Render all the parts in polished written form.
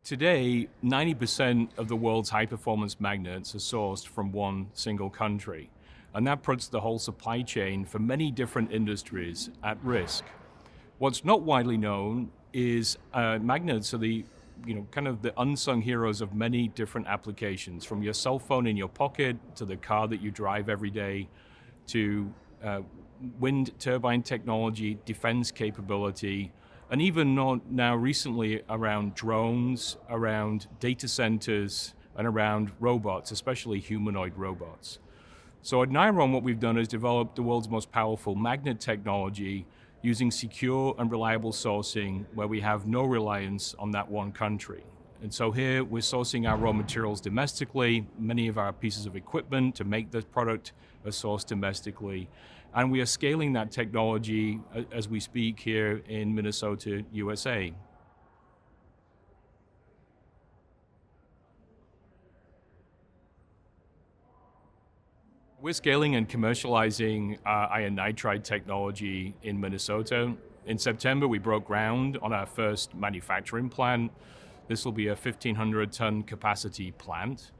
Today, 90% of the world's high-performance magnets are sourced from one single country, and that puts the whole supply chain for many different industries at risk. What's not widely known is magnets are kind of the unsung heroes of many different applications, from your cell phone in your pocket to the car that you drive every day, to wind turbine technology, defense capability, and even now recently around drones, around data centers, and around robots, especially humanoid robots. So at Niron, what we've done is developed the world's most powerful magnet technology using secure and reliable sourcing where we have no reliance on that one country. And so here we're sourcing our raw materials domestically. Many of our pieces of equipment to make the product are sourced domestically. And we are scaling that technology as we speak here in Minnesota, USA. We're scaling and commercializing iron nitride technology in Minnesota. In September, we broke ground on our first manufacturing plant. This will be a 1,500-ton capacity plant,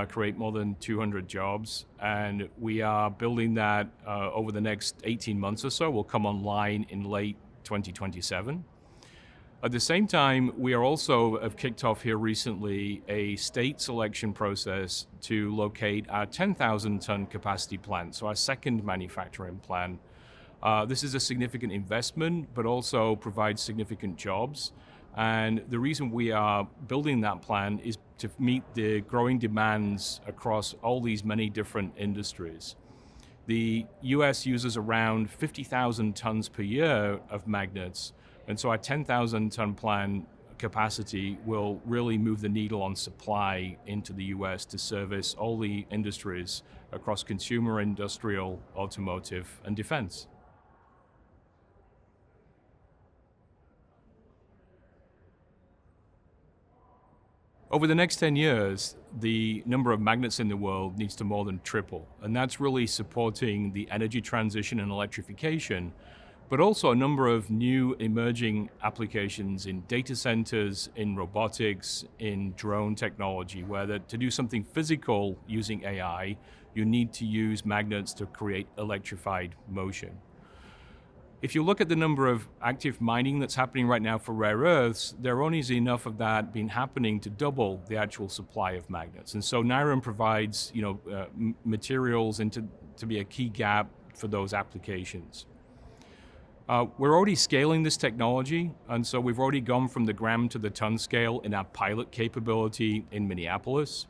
create more than 200 jobs, and we are building that over the next 18 months or so. Will come online in late 2027. At the same time, we are also have kicked off here recently a state selection process to locate our 10,000-ton capacity plant, so our second manufacturing plant. This is a significant investment, but also provides significant jobs. And the reason we are building that plant is to meet the growing demands across all these many different industries. The US uses around 50,000 tons per year of magnets, and so our 10,000-ton plant capacity will really move the needle on supply into the US to service all the industries across consumer, industrial, automotive, and defense. Over the next 10 years, the number of magnets in the world needs to more than triple, and that's really supporting the energy transition and electrification, but also a number of new emerging applications in data centers, in robotics, in drone technology, where to do something physical using AI, you need to use magnets to create electrified motion. If you look at the number of active mining that's happening right now for rare earths, there only is enough of that been happening to double the actual supply of magnets. And so Niron provides materials to be a key gap for those applications. We're already scaling this technology, and so we've already gone from the gram to the ton scale in our pilot capability in Minneapolis.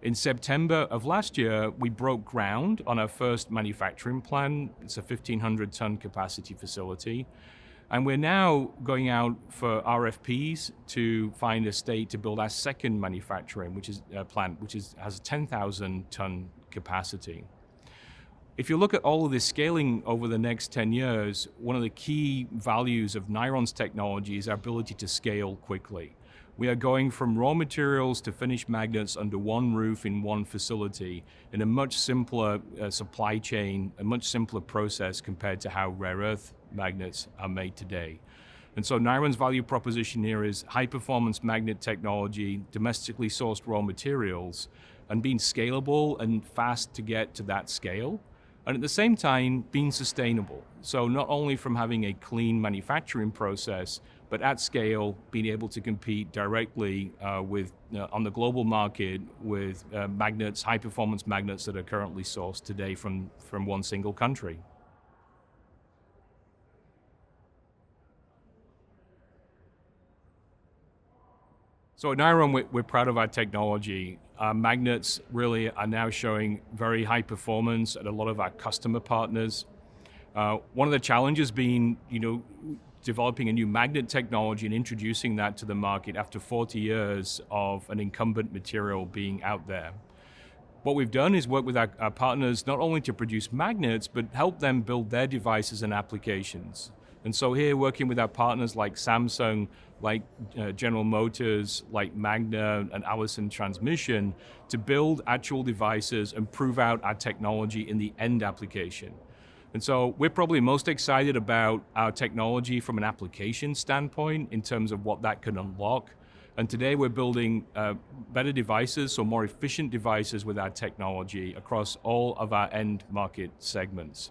In September of last year, we broke ground on our first manufacturing plant. It's a 1,500-ton capacity facility. And we're now going out for RFPs to find a state to build our second manufacturing plant, which has a 10,000-ton capacity. If you look at all of this scaling over the next 10 years, one of the key values of Niron's technology is our ability to scale quickly. We are going from raw materials to finished magnets under one roof in one facility in a much simpler supply chain, a much simpler process compared to how rare earth magnets are made today. And so Niron's value proposition here is high performance magnet technology, domestically sourced raw materials, and being scalable and fast to get to that scale. And at the same time, being sustainable. So not only from having a clean manufacturing process, but at scale, being able to compete directly on the global market with magnets, high performance magnets that are currently sourced today from one single country. So at Niron, we're proud of our technology. Our magnets really are now showing very high performance at a lot of our customer partners. One of the challenges being, developing a new magnet technology and introducing that to the market after 40 years of an incumbent material being out there. What we've done is work with our partners not only to produce magnets, but help them build their devices and applications. And so here, working with our partners like Samsung, like General Motors, like Magna and Allison Transmission, to build actual devices and prove out our technology in the end application. And so we're probably most excited about our technology from an application standpoint in terms of what that can unlock. And today we're building better devices, so more efficient devices with our technology across all of our end market segments.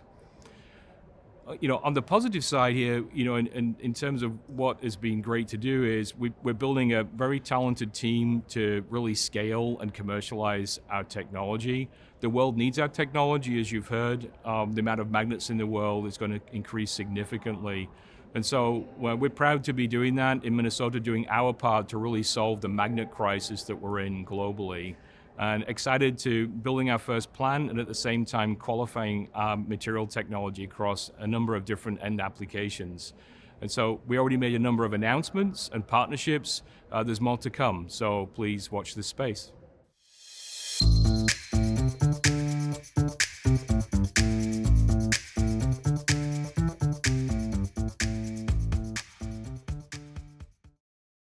On the positive side here, in terms of what has been great to do is we're building a very talented team to really scale and commercialize our technology. The world needs our technology, as you've heard. The amount of magnets in the world is going to increase significantly. And so we're proud to be doing that in Minnesota, doing our part to really solve the magnet crisis that we're in globally. And excited to building our first plant and at the same time qualifying our material technology across a number of different end applications. And so we already made a number of announcements and partnerships. There's more to come, so please watch this space.